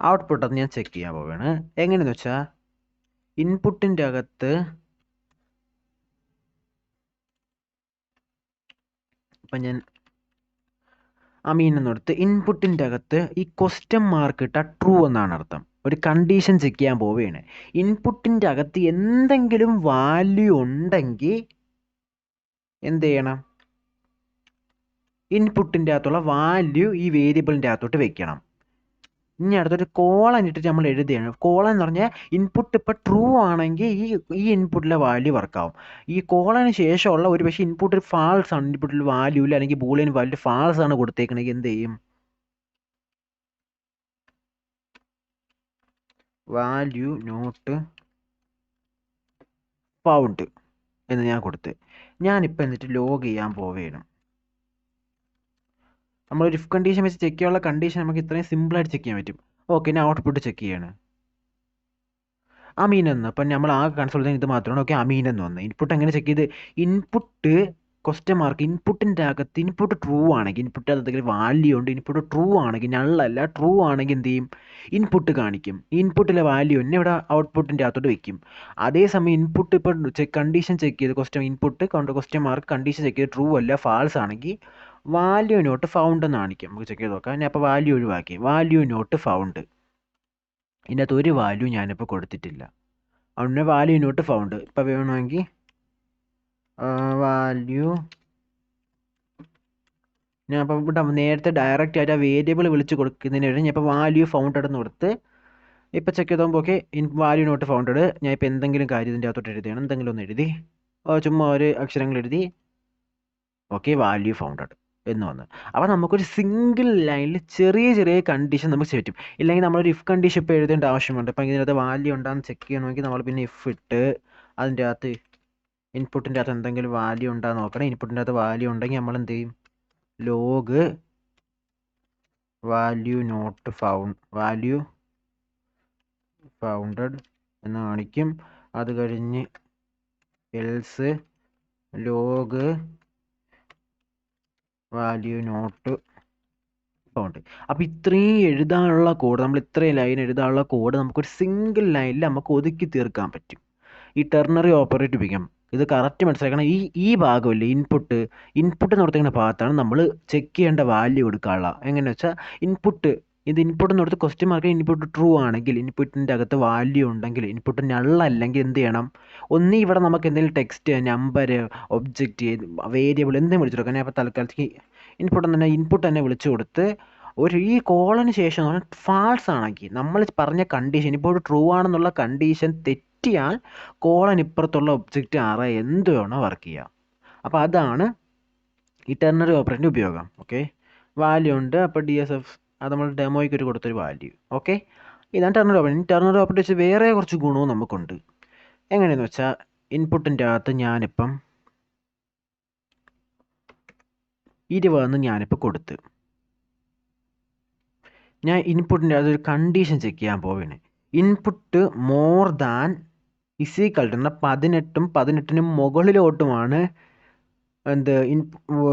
ഔട്ട്പുട്ട് അത് ഞാൻ ചെക്ക് ചെയ്യാൻ പോവുകയാണ്. എങ്ങനെയെന്ന് വെച്ചാൽ ഇൻപുട്ടിൻ്റെ അകത്ത് ഇപ്പം ഞാൻ അമീൻ എന്നെടുത്ത് ഇൻപുട്ടിൻ്റെ അകത്ത് ഈ ക്വസ്റ്റ്യൻ മാർക്ക് ഇട്ട ട്രൂ എന്നാണ് അർത്ഥം. ഒരു കണ്ടീഷൻ ചെക്ക് ചെയ്യാൻ പോവുകയാണ്. ഇൻപുട്ടിൻ്റെ അകത്ത് എന്തെങ്കിലും വാല്യൂ ഉണ്ടെങ്കിൽ എന്ത് ചെയ്യണം, ഇൻപുട്ടിൻ്റെ അകത്തുള്ള വാല്യൂ ഈ വേരിയബിളിൻ്റെ അകത്തോട്ട് വെക്കണം. ഇനി അടുത്തൊരു കോളൻ ഇട്ടിട്ട് നമ്മൾ എഴുതുകയാണ്. കോളൻ എന്ന് പറഞ്ഞാൽ ഇൻപുട്ട് ഇപ്പോൾ ട്രൂ ആണെങ്കിൽ ഈ ഇൻപുട്ടിലെ വാല്യൂ വർക്കാവും. ഈ കോളന് ശേഷമുള്ള ഒരു പക്ഷേ ഇൻപുട്ട് ഫാൾസ് ആണ്, ഇൻപുട്ടിൽ വാല്യൂ ഇല്ല അല്ലെങ്കിൽ ബൂളിയൻ വാല്യൂ ഫാൾസ് ആണ് കൊടുത്തേക്കണമെങ്കിൽ എന്ത് ചെയ്യും, വാല്യൂ നോട്ട് ഫൗണ്ട് എന്ന് ഞാൻ കൊടുത്ത് ഞാനിപ്പോൾ എന്നിട്ട് ലോഗ് ചെയ്യാൻ പോവുകയാണ്. നമ്മളൊരു ഇഫ് കണ്ടീഷൻ വെച്ച് ചെക്ക് ചെയ്യാനുള്ള കണ്ടീഷൻ നമുക്ക് ഇത്രയും സിമ്പിളായിട്ട് ചെക്ക് ചെയ്യാൻ പറ്റും. ഓക്കെ, ഞാൻ ഔട്ട്പുട്ട് ചെക്ക് ചെയ്യാണ്. അമീൻ എന്ന്. അപ്പം നമ്മൾ ആ കൺസോൾ ഇത് മാത്രമാണ്. ഓക്കെ, അമീൻ എന്ന് വന്ന് ഇൻപുട്ട് എങ്ങനെ ചെക്ക് ചെയ്ത്, ഇൻപുട്ട് ക്വസ്റ്റ്യൻ മാർക്ക് ഇൻപുട്ടിൻ്റെ അകത്ത് ഇൻപുട്ട് ട്രൂ ആണെങ്കിൽ ഇൻപുട്ട് എന്തെങ്കിലും വാല്യൂ ഉണ്ട് ഇൻപുട്ട് ട്രൂ ആണെങ്കിൽ നള്ളല്ല ട്രൂ ആണെങ്കിൽ എന്ത് ചെയ്യും ഇൻപുട്ട് കാണിക്കും ഇൻപുട്ടിലെ വാല്യൂ തന്നെ ഇവിടെ ഔട്ട്പുട്ടിൻ്റെ അകത്തോട്ട് വെക്കും അതേസമയം ഇൻപുട്ട് ഇപ്പോൾ കണ്ടീഷൻ ചെക്ക് ചെയ്ത് question input question mark condition check ചെയ്ത് ട്രൂ അല്ല ഫാൾസ് ആണെങ്കിൽ വാല്യൂ നോട്ട് ഫൗണ്ട് എന്ന് കാണിക്കും നമുക്ക് ചെക്ക് ചെയ്ത് നോക്കാം ഞാൻ അപ്പോൾ വാല്യൂ ഒഴിവാക്കി വാല്യൂ നോട്ട് ഫൗണ്ട് ഇതിനകത്ത് ഒരു വാല്യൂ ഞാനിപ്പോൾ കൊടുത്തിട്ടില്ല അതുകൊണ്ട് വാല്യൂ നോട്ട് ഫൗണ്ട് ഇപ്പോൾ വേണമെങ്കിൽ വാല്യൂ ഞാൻ അപ്പോൾ ഇവിടെ നേരത്തെ ഡയറക്റ്റ് ആയിട്ട് ആ വേരിയബിൾ വിളിച്ച് കൊടുക്കുന്നതിന് വേണ്ടി ഞാൻ ഇപ്പോൾ വാല്യൂ ഫൗണ്ടഡ് എന്ന് കൊടുത്ത് ഇപ്പോൾ ചെക്ക് ചെയ്ത് നോക്കുമ്പോൾ ഓക്കെ വാല്യൂ നോട്ട് ഫൗണ്ടഡ് ഞാൻ ഇപ്പോൾ എന്തെങ്കിലും കാര്യം ഇതിൻ്റെ അകത്തോട്ട് എഴുതിയാണ് എന്തെങ്കിലും ഒന്ന് എഴുതി ചുമ്മാ ഒരു അക്ഷരങ്ങൾ എഴുതി ഓക്കെ വാല്യൂ ഫൗണ്ടഡ് എന്ന് വന്നു അപ്പോൾ നമുക്കൊരു സിംഗിൾ ലൈനിൽ ചെറിയ ചെറിയ കണ്ടീഷൻ നമുക്ക് പറ്റും ഇല്ലെങ്കിൽ നമ്മളൊരു ഇഫ് കണ്ടീഷൻ ഇപ്പോൾ എഴുതേണ്ട ആവശ്യമുണ്ട് അപ്പോൾ ഇതിനകത്ത് വാല്യൂ ഉണ്ടാകുന്ന ചെക്ക് ചെയ്യണമെങ്കിൽ നമ്മൾ പിന്നെ ഇഫ് ഇട്ട് അതിൻ്റെ അകത്ത് ഇൻപുട്ടിൻ്റെ അകത്ത് എന്തെങ്കിലും വാല്യൂ ഉണ്ടാകുന്ന നോക്കണം ഇൻപുട്ടിൻ്റെ അകത്ത് വാല്യൂ ഉണ്ടെങ്കിൽ നമ്മൾ എന്ത് ചെയ്യും log value not value founded എന്ന് കാണിക്കും അത് കഴിഞ്ഞ് else log value not found അപ്പോൾ ഇത്രയും എഴുതാനുള്ള കോഡ് നമ്മൾ ഇത്രയും ലൈൻ എഴുതാനുള്ള കോഡ് നമുക്കൊരു സിംഗിൾ ലൈനിൽ നമുക്ക് ഒതുക്കി തീർക്കാൻ പറ്റും ഈ ടെർണറി ഓപ്പറേറ്റ് ഉപയോഗിക്കാം ഇത് കറക്റ്റ് മനസ്സിലാക്കണം ഈ ഭാഗമല്ലേ ഇൻപുട്ട് എന്ന് കൊടുത്തിരിക്കുന്ന ഭാഗത്താണ് നമ്മൾ ചെക്ക് ചെയ്യേണ്ട വാല്യൂ കൊടുക്കാനുള്ള എങ്ങനെയാണെന്ന് വെച്ചാൽ ഇൻപുട്ട് എന്ന് കൊടുത്ത് ക്വസ്റ്റ്യൻ മാർക്ക് ഇൻപുട്ട് ട്രൂ ആണെങ്കിൽ ഇൻപുട്ടിൻ്റെ അകത്ത് വാല്യൂ ഉണ്ടെങ്കിൽ ഇൻപുട്ട് നള്ളല്ലെങ്കിൽ എന്ത് ചെയ്യണം ഒന്നീ ഇവിടെ നമുക്ക് എന്തെങ്കിലും ടെക്സ്റ്റ് നമ്പർ ഒബ്ജക്റ്റ് വേരിയബിൾ എന്തെങ്കിലും വിളിച്ചു കൊടുക്കാം അപ്പോൾ തൽക്കാലത്തേക്ക് ഇൻപുട്ട് തന്നെ വിളിച്ചു കൊടുത്ത് ഈ കോളന് ശേഷം ഫാൾസ് ആണെങ്കിൽ നമ്മൾ പറഞ്ഞ കണ്ടീഷൻ ഇപ്പോൾ ട്രൂ ആണെന്നുള്ള കണ്ടീഷൻ തെറ്റിയാൽ കോളൻ ഇപ്പുറത്തുള്ള ഒബ്ജക്റ്റ് അറേ എന്ത് വേണോ വർക്ക് ചെയ്യാം അപ്പോൾ അതാണ് ഈ ടെർണറി ഓപ്പറേറ്ററിൻ്റെ ഉപയോഗം ഓക്കെ വാല്യൂ ഉണ്ട് അപ്പോൾ DSF അത് നമ്മൾ ഡെമോയ്ക്ക് ഒരു കൊടുത്തൊരു വാല്യൂ ഓക്കെ ഇതാണ് ടെർണറി ഓപ്പറേറ്റർ ടെർണറി ഓപ്പറേറ്റർ വെച്ച് വേറെ കുറച്ച് ഗുണവും നമുക്കുണ്ട് എങ്ങനെയെന്ന് വെച്ചാൽ ഇൻപുട്ടിൻ്റെ അകത്ത് ഞാനിപ്പം 20 ഞാനിപ്പോൾ കൊടുത്ത് ഞാൻ ഇൻപുട്ടിൻ്റെ അതൊരു കണ്ടീഷൻ ചെക്ക് ചെയ്യാൻ പോവുകയാണ് input more than is equal to 18 മുകളിലോട്ടുമാണ്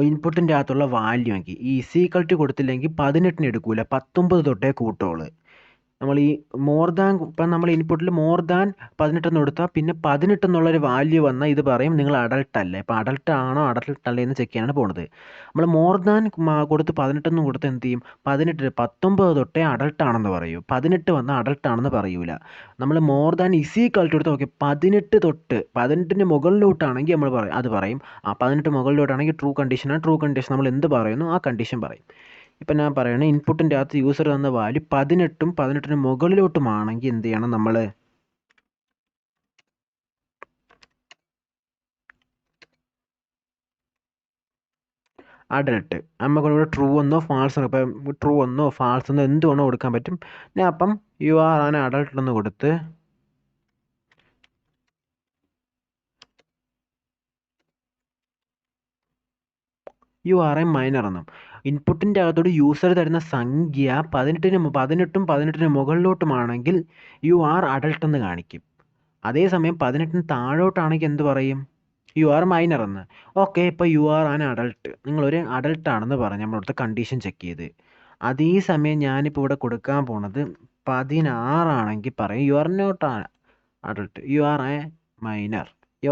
ഇൻപുട്ടിൻ്റെ അകത്തുള്ള വാല്യൂ എങ്കിൽ ഈ ഇസീക്വൽ ടു കൊടുത്തില്ലെങ്കിൽ 18 എടുക്കൂല 19 തൊട്ടേ കൂട്ടുള്ളൂ നമ്മൾ ഈ മോർ ദാൻ ഇപ്പം നമ്മൾ ഇൻപുട്ടിൽ മോർ ദാൻ 18 എന്ന് കൊടുത്താൽ പിന്നെ 18 എന്നുള്ളൊരു വാല്യൂ വന്നാൽ ഇത് പറയും നിങ്ങൾ അഡൾട്ട് അല്ലേ ഇപ്പോൾ അഡൾട്ട് ആണോ അഡൾട്ട് അല്ലേ എന്ന് ചെക്ക് ചെയ്യാനാണ് പോകുന്നത് നമ്മൾ മോർ ദാൻ കൊടുത്ത് 18 എന്ന് കൊടുത്ത് എന്ത് ചെയ്യും 19 തൊട്ടേ അഡൾട്ട് ആണെന്ന് പറയൂ 18 വന്നാൽ അഡൾട്ട് ആണെന്ന് പറയൂല നമ്മൾ മോർ ദാൻ ഇസീക്വൽ ടു കൊടുത്ത് ഓക്കെ 18 തൊട്ട് 18 മുകളിലോട്ടാണെങ്കിൽ നമ്മൾ പറയും അത് പറയും 18 മുകളിലോട്ടാണെങ്കിൽ ട്രൂ കണ്ടീഷൻ നമ്മൾ എന്ത് പറയുന്നു ആ കണ്ടീഷൻ പറയും ഇപ്പം ഞാൻ പറയുന്നത് ഇൻപുട്ടിൻ്റെ അകത്ത് യൂസർ തന്ന വാല്യൂ 18 മുകളിലോട്ടുമാണെങ്കിൽ എന്ത് ചെയ്യണം നമ്മൾ അഡൽട്ട് നമുക്കിവിടെ ട്രൂ എന്നോ ഫാൾസ് ഇപ്പം ട്രൂ എന്നോ ഫാൾസ് എന്നോ എന്ത് വേണോ കൊടുക്കാൻ പറ്റും ഞാൻ അപ്പം യു ആർ ആൻ അഡൽട്ട് എന്ന് കൊടുത്ത് യു ആർ എ മൈനർ എന്നും ഇൻപുട്ടിൻ്റെ അകത്തോട് യൂസർ തരുന്ന സംഖ്യ 18 മുകളിലോട്ടുമാണെങ്കിൽ യു ആർ അഡൽട്ട് എന്ന് കാണിക്കും അതേസമയം 18 താഴോട്ടാണെങ്കിൽ എന്ത് പറയും യു ആർ മൈനർ എന്ന് ഓക്കെ ഇപ്പോൾ യു ആർ ആൻ അഡൽട്ട് നിങ്ങളൊരു അഡൽട്ടാണെന്ന് പറഞ്ഞ് നമ്മളിവിടുത്തെ കണ്ടീഷൻ ചെക്ക് ചെയ്ത് അതേസമയം ഞാനിപ്പോൾ ഇവിടെ കൊടുക്കാൻ പോണത് 16 ആണെങ്കിൽ പറയും you are not adult you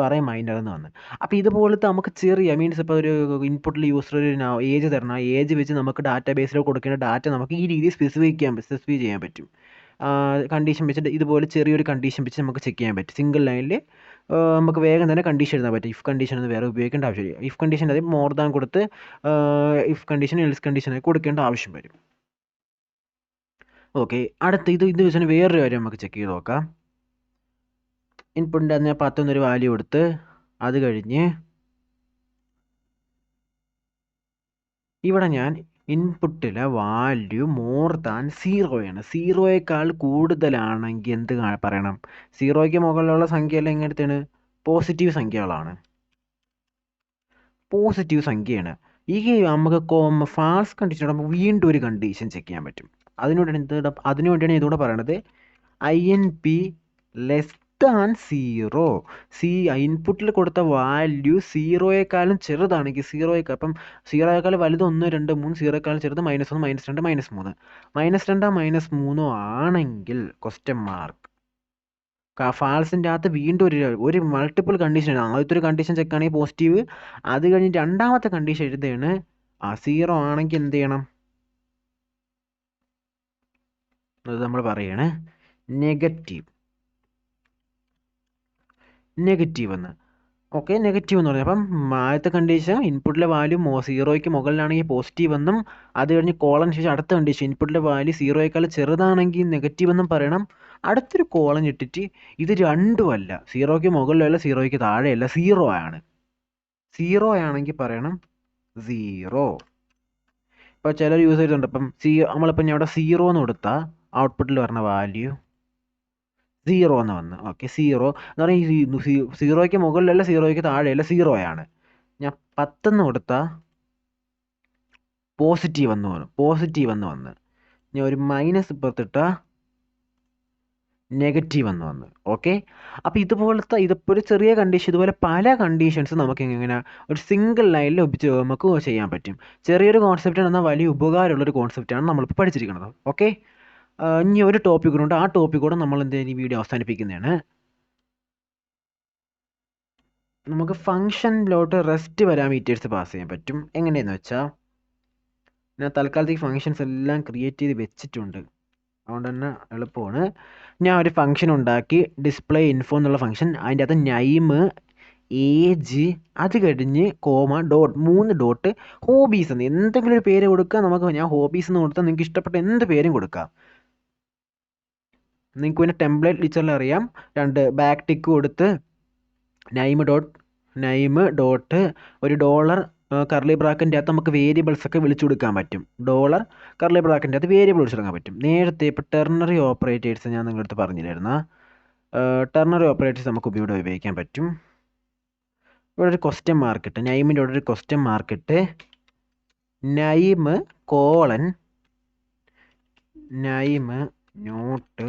are a minor എന്ന് വന്ന് അപ്പോൾ ഇതുപോലത്തെ നമുക്ക് ചെറിയ മീൻസ് ഇപ്പോൾ ഒരു ഇൻപുട്ടിൽ യൂസർ ഒരു ഏജ് തരണം ആ ഏജ് വെച്ച് നമുക്ക് ഡാറ്റാ ബേസിൽ കൊടുക്കേണ്ട ഡാറ്റ നമുക്ക് ഈ രീതിയിൽ സ്പെസിഫൈ ചെയ്യാൻ പറ്റും കണ്ടീഷൻ വെച്ചിട്ട് ഇതുപോലെ ചെറിയൊരു കണ്ടീഷൻ വെച്ച് നമുക്ക് ചെക്ക് ചെയ്യാൻ പറ്റും സിംഗിൾ ലൈനിൽ നമുക്ക് വേഗം തന്നെ കണ്ടീഷൻ എഴുതാൻ പറ്റും ഇഫ് കണ്ടീഷൻ ഒന്നും വേറെ ഉപയോഗിക്കേണ്ട ആവശ്യമില്ല ഇഫ് കണ്ടീഷൻ അത് മോർ ദാൻ കൊടുത്ത് ഇഫ് കണ്ടീഷൻ എൽസ് കണ്ടീഷനൊക്കെ കൊടുക്കേണ്ട ആവശ്യം വരും ഓക്കെ അടുത്ത ഇത് വെച്ചാൽ വേറൊരു കാര്യം നമുക്ക് ചെക്ക് ചെയ്ത് നോക്കാം ഇൻപുട്ടിൻ്റെ അതിന് 10 എന്നൊരു വാല്യൂ കൊടുത്ത് അത് കഴിഞ്ഞ് ഇവിടെ ഞാൻ ഇൻപുട്ടിലെ വാല്യൂ മോർ ദാൻ 0 0യേക്കാൾ കൂടുതലാണെങ്കിൽ എന്ത് പറയണം 0യ്ക്ക് മുകളിലുള്ള സംഖ്യയെല്ലാം എങ്ങനത്തെയാണ് പോസിറ്റീവ് സംഖ്യകളാണ് പോസിറ്റീവ് സംഖ്യയാണ് ഈ നമുക്ക് ഫാൾസ് കണ്ടീഷൻ നമുക്ക് വീണ്ടും ഒരു കണ്ടീഷൻ ചെക്ക് ചെയ്യാൻ പറ്റും അതിനുവേണ്ടിയാണ് ഇതുകൂടെ പറയണത് INP ലെസ് ദാൻ 0. ഇൻപുട്ടിൽ കൊടുത്ത വാല്യൂ 0യേക്കാളും ചെറുതാണെങ്കിൽ അപ്പം 0യേക്കാൾ വലുത് 1 2 3, 0യേക്കാളും ചെറുത് -1 -2 -3. -2 -3 ആണെങ്കിൽ ക്വസ്റ്റ്യൻ മാർക്ക്. ഫാൾസിൻ്റെ അകത്ത് വീണ്ടും ഒരു മൾട്ടിപ്പിൾ കണ്ടീഷൻ. ആദ്യത്തെ ഒരു കണ്ടീഷൻ ചെക്ക് ആണെങ്കിൽ പോസിറ്റീവ്, അത് കഴിഞ്ഞ് രണ്ടാമത്തെ കണ്ടീഷൻ എഴുതുകയാണ്. 0 ആണെങ്കിൽ എന്ത് ചെയ്യണം? അത് നമ്മൾ പറയാണ് നെഗറ്റീവ് എന്ന്. ഓക്കെ, നെഗറ്റീവ് എന്ന് പറഞ്ഞാൽ അപ്പം ആദ്യത്തെ കണ്ടീഷൻ ഇൻപുട്ടിലെ വാല്യൂ 0യ്ക്ക് മുകളിലാണെങ്കിൽ പോസിറ്റീവ് എന്നും, അത് കഴിഞ്ഞ് കോളൻ ശേഷം അടുത്ത കണ്ടീഷൻ ഇൻപുട്ടിലെ വാല്യൂ 0യേക്കാൾ ചെറുതാണെങ്കിൽ നെഗറ്റീവ് എന്നും പറയണം. അടുത്തൊരു കോളൻ ഇട്ടിട്ട് ഇത് രണ്ടുമല്ല, 0യ്ക്ക് മുകളിലല്ല 0യ്ക്ക് താഴെയല്ല, 0 ആണ്. 0 ആണെങ്കിൽ പറയണം 0. ഇപ്പോൾ ചിലർ യൂസ് ചെയ്തിട്ടുണ്ട്. ഇപ്പം നമ്മളിപ്പം ഇവിടെ 0 എന്ന് കൊടുത്താൽ ഔട്ട്പുട്ടിൽ പറഞ്ഞ വാല്യൂ 0 എന്ന് വന്ന്. ഓക്കെ, 0 എന്ന് പറഞ്ഞാൽ 0യ്ക്ക് മുകളിലല്ല 0യ്ക്ക് താഴെയല്ല, 0 ആണ്. ഞാൻ 10 എന്ന് കൊടുത്താൽ പോസിറ്റീവ് എന്ന് വന്ന്. ഞാൻ ഒരു മൈനസ് ഇപ്പുറത്തിട്ടാൽ നെഗറ്റീവ് എന്ന് വന്ന്. ഓക്കെ, അപ്പോൾ ഇതിപ്പോൾ ഒരു ചെറിയ കണ്ടീഷൻ, ഇതുപോലെ പല കണ്ടീഷൻസ് നമുക്ക് ഇങ്ങനെ ഒരു സിംഗിൾ ലൈനിൽ നമുക്ക് ചെയ്യാൻ പറ്റും. ചെറിയൊരു കോൺസെപ്റ്റാണ്, എന്നാൽ വലിയ ഉപകാരമുള്ളൊരു കോൺസെപ്റ്റാണ് നമ്മളിപ്പോൾ പഠിച്ചിരിക്കുന്നത്. ഓക്കെ, ഇനി ഒരു ടോപ്പിക്കുണ്ട്, ആ ടോപ്പിക്കൂടെ നമ്മൾ ഈ വീഡിയോ അവസാനിപ്പിക്കുന്നതാണ്. നമുക്ക് ഫംഗ്ഷനിലോട്ട് റെസ്റ്റ് പാരാമീറ്റേഴ്സ് പാസ് ചെയ്യാൻ പറ്റും. എങ്ങനെയെന്ന് വെച്ചാൽ, ഞാൻ തൽക്കാലത്തേക്ക് ഫംഗ്ഷൻസ് എല്ലാം ക്രിയേറ്റ് ചെയ്ത് വെച്ചിട്ടുണ്ട്, അതുകൊണ്ട് തന്നെ എളുപ്പമാണ്. ഞാൻ ഒരു ഫംഗ്ഷൻ ഉണ്ടാക്കി, ഡിസ്പ്ലേ ഇൻഫോ എന്നുള്ള ഫംഗ്ഷൻ. അതിൻ്റെ അകത്ത് നെയിം, ഏജ്, അത് കഴിഞ്ഞ് ഡോട്ട് 3 ഡോട്ട് ഹോബീസ് എന്ന് എന്തെങ്കിലും ഒരു പേര് കൊടുക്കുക. ഞാൻ ഹോബീസ് എന്ന് കൊടുത്താൽ നിങ്ങൾക്ക് ഇഷ്ടപ്പെട്ട എന്ത് പേരും കൊടുക്കാം. നിങ്ങൾക്ക് പിന്നെ ടെംപ്ലേറ്റ് ലിച്ചറിൽ അറിയാം, 2 ബാക്ക് ടിക്ക് കൊടുത്ത് നെയിം ഡോട്ട് ഒരു ഡോളർ കർലി ബ്രാക്കറ്റിൻ്റെ അകത്ത് നമുക്ക് വേരിയബിൾസ് ഒക്കെ വിളിച്ചു കൊടുക്കാൻ പറ്റും. ഡോളർ കർലി ബ്രാക്കറ്റിൻ്റെ അകത്ത് വേരിയബിൾ വിളിച്ചു കൊടുക്കാൻ പറ്റും. നേരത്തെ ഇപ്പോൾ ടെർണറി ഓപ്പറേറ്റേഴ്സ് ഞാൻ നിങ്ങളുടെ അടുത്ത് പറഞ്ഞില്ലായിരുന്ന ടെർണറി ഓപ്പറേറ്റേഴ്സ് നമുക്ക് ഉപയോഗിക്കാൻ പറ്റും. ഇവിടെ ഒരു ക്വസ്റ്റ്യൻ മാർക്കിട്ട്, നെയിമിൻ്റെ ഇവിടെ ഒരു ക്വസ്റ്റ്യൻ മാർക്കിട്ട് name not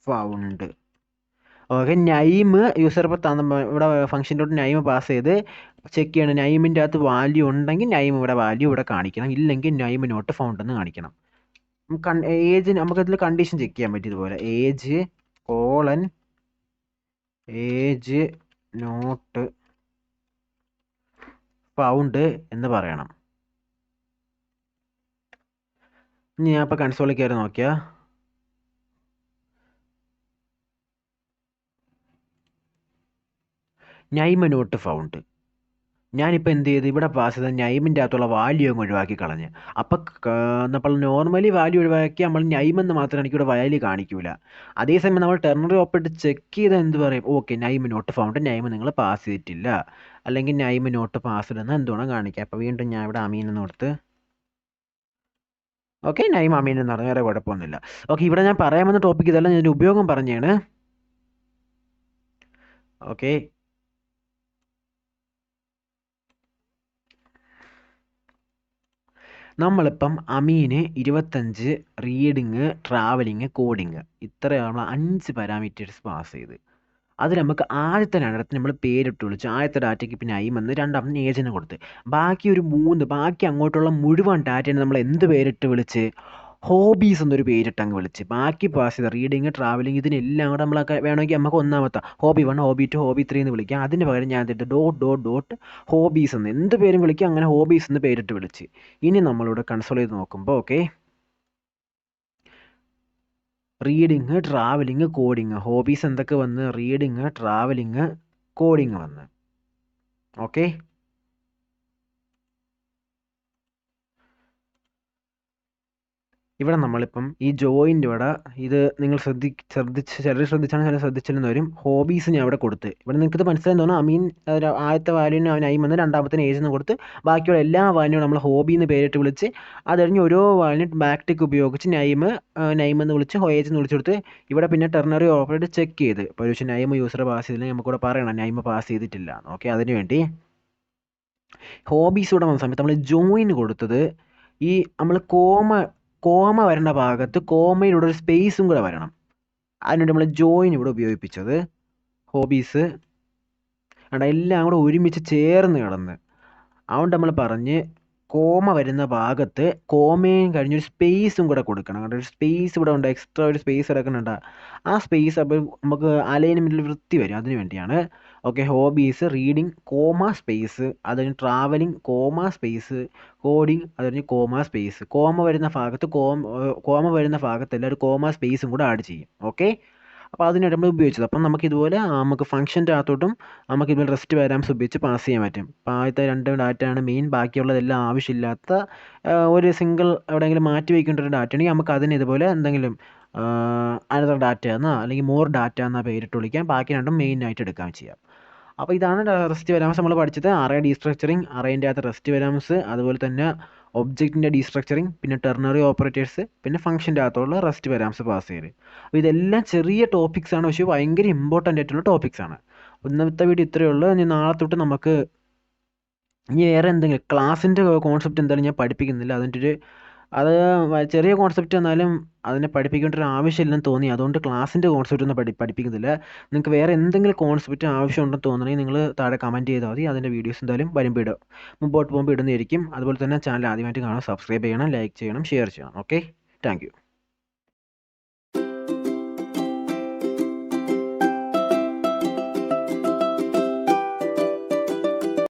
found. Okay, name user ഇപ്പോൾ ഇവിടെ ഫംഗ്ഷനിലോട്ട് നെയിം പാസ് ചെയ്ത് ചെക്ക് ചെയ്യണം. നെയിമിൻ്റെ അകത്ത് വാല്യൂ ഉണ്ടെങ്കിൽ വാല്യൂ ഇവിടെ കാണിക്കണം, ഇല്ലെങ്കിൽ നെയിം നോട്ട് ഫൗണ്ട് എന്ന് കാണിക്കണം. ഏജ് നമുക്കതിൽ കണ്ടീഷൻ ചെക്ക് ചെയ്യാൻ പറ്റും. ഇതുപോലെ ഏജ് നോട്ട് ഫൗണ്ട് എന്ന് പറയണം. ഇനി ഞാൻ ഇപ്പോൾ കൺസോളിൽ കയറി നോക്കിയാൽ നെയിം നോട്ട് ഫൗണ്ട്. ഞാനിപ്പോൾ എന്ത് ചെയ്ത് ഇവിടെ പാസ് ചെയ്ത നെയിമിൻ്റെ അകത്തുള്ള വാല്യൂ അങ്ങ് ഒഴിവാക്കി കളഞ്ഞ്. അപ്പോൾ നമ്മൾ നോർമലി വാല്യൂ ഒഴിവാക്കി നമ്മൾ നെയിം എന്ന് മാത്രം എനിക്ക് ഇവിടെ വാല്യൂ കാണിക്കില്ല. അതേസമയം നമ്മൾ ടെർണറി ഓപ്പറേറ്റ് ചെക്ക് ചെയ്താൽ എന്ത് പറയും? Okay, name not found, name നിങ്ങൾ പാസ് ചെയ്തിട്ടില്ല, അല്ലെങ്കിൽ നെയിം നോട്ട് പാസ്ഡ് എന്ന് എന്തുവേണം കാണിക്കുക. അപ്പോൾ വീണ്ടും ഞാൻ ഇവിടെ അമീൻ എന്ന് കൊടുത്ത് ഓക്കെ, നെയിം അമീൻ എന്ന് പറഞ്ഞാൽ വേറെ കുഴപ്പമൊന്നുമില്ല. ഓക്കെ, ഇവിടെ ഞാൻ പറയാൻ വന്ന ടോപ്പിക് ഇതെല്ലാം ഇതിൻ്റെ ഉപയോഗം പറഞ്ഞാണ്. ഓക്കെ, നമ്മളിപ്പം അമീന് 25 റീഡിങ്, ട്രാവലിങ്, കോഡിങ് ഇത്രയാണ് 5 പാരാമീറ്റേഴ്സ് പാസ് ചെയ്ത്. അതിൽ നമുക്ക് ആദ്യത്തെ 2 നമ്മൾ പേരിട്ട് വിളിച്ചു. ആദ്യത്തെ ഡാറ്റയ്ക്ക് പിന്നെ ഐ വന്ന്, രണ്ടാമത്തെ ഏജിന് കൊടുത്ത്. ബാക്കി ഒരു 3 ബാക്കി അങ്ങോട്ടുള്ള മുഴുവൻ ഡാറ്റേനെ നമ്മൾ എന്ത് പേരിട്ട് വിളിച്ച്? ഹോബീസ് എന്നൊരു പേരിട്ട് അങ്ങ് വിളിച്ച്. ബാക്കി പാസ് ചെയ്ത റീഡിങ്, ട്രാവലിങ് ഇതിനെല്ലാം കൂടെ നമ്മളൊക്കെ വേണമെങ്കിൽ നമുക്ക് ഒന്നാമത്തെ ഹോബി 1, ഹോബി 2, ഹോബി 3 എന്ന് വിളിക്കാം. അതിന് പകരം ഞാൻ എന്തിട്ട് ഡോട്ട് ഹോബീസ് എന്ന് എന്ത് പേരും വിളിക്കാം. അങ്ങനെ ഹോബീസ് എന്ന് പേരിട്ട് വിളിച്ച്. ഇനി നമ്മളിവിടെ കൺസോൾ ചെയ്ത് നോക്കുമ്പോൾ okay, reading, travelling, coding, hobbies എന്തൊക്കെ വന്ന്? റീഡിങ്, ട്രാവലിങ്, കോഡിങ് വന്ന്. ഓക്കെ, ഇവിടെ നമ്മളിപ്പം ഈ ജോയിൻ്റെ ഇവിടെ ഇത് നിങ്ങൾ ചിലർ ശ്രദ്ധിച്ചാണ്, ചിലർ ശ്രദ്ധിച്ചില്ലെന്ന് വരും. ഹോബീസ് ഞാൻ ഇവിടെ കൊടുത്ത്. ഇവിടെ നിങ്ങൾക്ക് ഇത് മനസ്സിലായി തോന്നുന്നു. ഐ മീൻ ആദ്യത്തെ വാല്യൂന് അവൻ ഐം എന്ന്, രണ്ടാമത്തിന് ഏജ് എന്ന് കൊടുത്ത്, ബാക്കിയുള്ള എല്ലാ വാല്യൂനും നമ്മൾ ഹോബി എന്ന് പേരിട്ട് വിളിച്ച്, അത് കഴിഞ്ഞ് ഓരോ വാല്യൂന് ബാക്ക് ടിക്ക് ഉപയോഗിച്ച് നൈം എന്ന് വിളിച്ച് ഏജ് എന്ന് വിളിച്ചു കൊടുത്ത്. ഇവിടെ പിന്നെ ടെർണറി ഓപ്പറേറ്റ് ചെക്ക് ചെയ്ത്, ഇപ്പോൾ ഒരു നൈം യൂസർ പാസ് ചെയ്തില്ലെങ്കിൽ നമുക്കിവിടെ പറയണം നൈം പാസ് ചെയ്തിട്ടില്ല. ഓക്കെ, അതിന് വേണ്ടി ഹോബീസ് ഇവിടെ വന്ന സമയത്ത് നമ്മൾ ജോയിൻ കൊടുത്തത് ഈ നമ്മൾ കോമ വരേണ്ട ഭാഗത്ത് കോമയിലൂടെ ഒരു സ്പേസും കൂടെ വരണം. അതിനുവേണ്ടി നമ്മൾ ജോയിൻ ഇവിടെ ഉപയോഗിപ്പിച്ചത്. ഹോബീസ് എല്ലാം കൂടെ ഒരുമിച്ച് ചേർന്ന് കിടന്ന്. അതുകൊണ്ട് നമ്മൾ പറഞ്ഞ് കോമ വരുന്ന ഭാഗത്ത് കോമയും കഴിഞ്ഞൊരു സ്പേസും കൂടെ കൊടുക്കണം. കേട്ടോ, ഒരു സ്പേസ് ഇവിടെ ഉണ്ട്, എക്സ്ട്രാ ഒരു സ്പേസ് കിടക്കുന്നുണ്ട്. ആ സ്പേസ് അപ്പോൾ നമുക്ക് അലൈൻമെൻറ്റിൽ വൃത്തി വരും, അതിന് വേണ്ടിയാണ്. Okay, hobbies, reading, comma space, അത് കഴിഞ്ഞ് ട്രാവലിംഗ്, കോമ സ്പേസ്, കോഡിങ്, അത് കഴിഞ്ഞ് കോമ സ്പേസ്. കോമ വരുന്ന ഭാഗത്ത് കോമ വരുന്ന ഭാഗത്തെല്ലാം ഒരു കോമ സ്പേസും കൂടെ ആഡ് ചെയ്യും. ഓക്കെ, അപ്പോൾ അതിനായിട്ട് നമ്മൾ ഉപയോഗിച്ചത്. അപ്പം നമുക്കിതുപോലെ നമുക്ക് ഫംഗ്ഷൻ്റെ അകത്തോട്ടും നമുക്ക് ഇതുപോലെ റെസ്റ്റ് പാരാമീറ്റർസ് ഉപയോഗിച്ച് പാസ് ചെയ്യാൻ പറ്റും. അപ്പോൾ ആദ്യത്തെ 2 ഡാറ്റയാണ് മെയിൻ, ബാക്കിയുള്ളതെല്ലാം ആവശ്യമില്ലാത്ത ഒരു സിംഗിൾ എവിടെയെങ്കിലും മാറ്റി വയ്ക്കേണ്ട ഒരു ഡാറ്റ ആണെങ്കിൽ നമുക്ക് അതിന് ഇതുപോലെ എന്തെങ്കിലും അനദർ ഡാറ്റ എന്നോ അല്ലെങ്കിൽ മോർ ഡാറ്റ എന്ന പേരിട്ട് വിളിക്കാം. ബാക്കി രണ്ടും മെയിനായിട്ട് എടുക്കാൻ ചെയ്യാം. അപ്പോൾ ഇതാണ് റെസ്റ്റ് പാരാമീറ്റർസ് നമ്മൾ പഠിച്ചത്. അറേ ഡീസ്ട്രക്ചറിങ്, അറേൻ്റെ അകത്ത് റെസ്റ്റ് പാരാമീറ്റർസ്, അതുപോലെ തന്നെ ഒബ്ജക്റ്റിൻ്റെ ഡീസ്ട്രക്ചറിങ്, പിന്നെ ടെർണറി ഓപ്പറേറ്റേഴ്സ്, പിന്നെ ഫംഗ്ഷൻ്റെ അകത്തുള്ള റെസ്റ്റ് പാരാമീറ്റർസ് പാസ് ചെയ്യൽ. അപ്പോൾ ഇതെല്ലാം ചെറിയ ടോപ്പിക്സ് ആണ്, പക്ഷേ ഭയങ്കര ഇമ്പോർട്ടൻ്റ് ആയിട്ടുള്ള ടോപ്പിക്സ് ആണ്. ഇന്നത്തെ വീഡിയോ ഇത്രയേ ഉള്ളൂ. ഇനി നാളെ തൊട്ട് നമുക്ക് ഇനി വേറെ എന്തെങ്കിലും ക്ലാസ്സിൻ്റെ കോൺസെപ്റ്റ് എന്തായാലും ഞാൻ പഠിപ്പിക്കുന്നില്ല. അത് ചെറിയ കോൺസെപ്റ്റ് എന്നാലും അതിനെ പഠിപ്പിക്കേണ്ട ഒരു ആവശ്യമില്ലെന്ന് തോന്നി. അതുകൊണ്ട് ക്ലാസ്സിൻ്റെ കോൺസെപ്റ്റ് ഒന്നും പഠിപ്പിക്കുന്നില്ല. നിങ്ങൾക്ക് വേറെ എന്തെങ്കിലും കോൺസെപ്റ്റ് ആവശ്യമുണ്ടെന്ന് തോന്നണമെങ്കിൽ നിങ്ങൾ താഴെ കമൻറ്റ് ചെയ്താൽ മതി. അതിൻ്റെ വീഡിയോസ് എന്തായാലും മുമ്പോട്ട് പോകുമ്പോൾ ഇടുന്നതായിരിക്കും. അതുപോലെ തന്നെ ചാനൽ ആദ്യമായിട്ട് കാണാൻ സബ്സ്ക്രൈബ് ചെയ്യണം, ലൈക്ക് ചെയ്യണം, ഷെയർ ചെയ്യണം. Okay, thank you.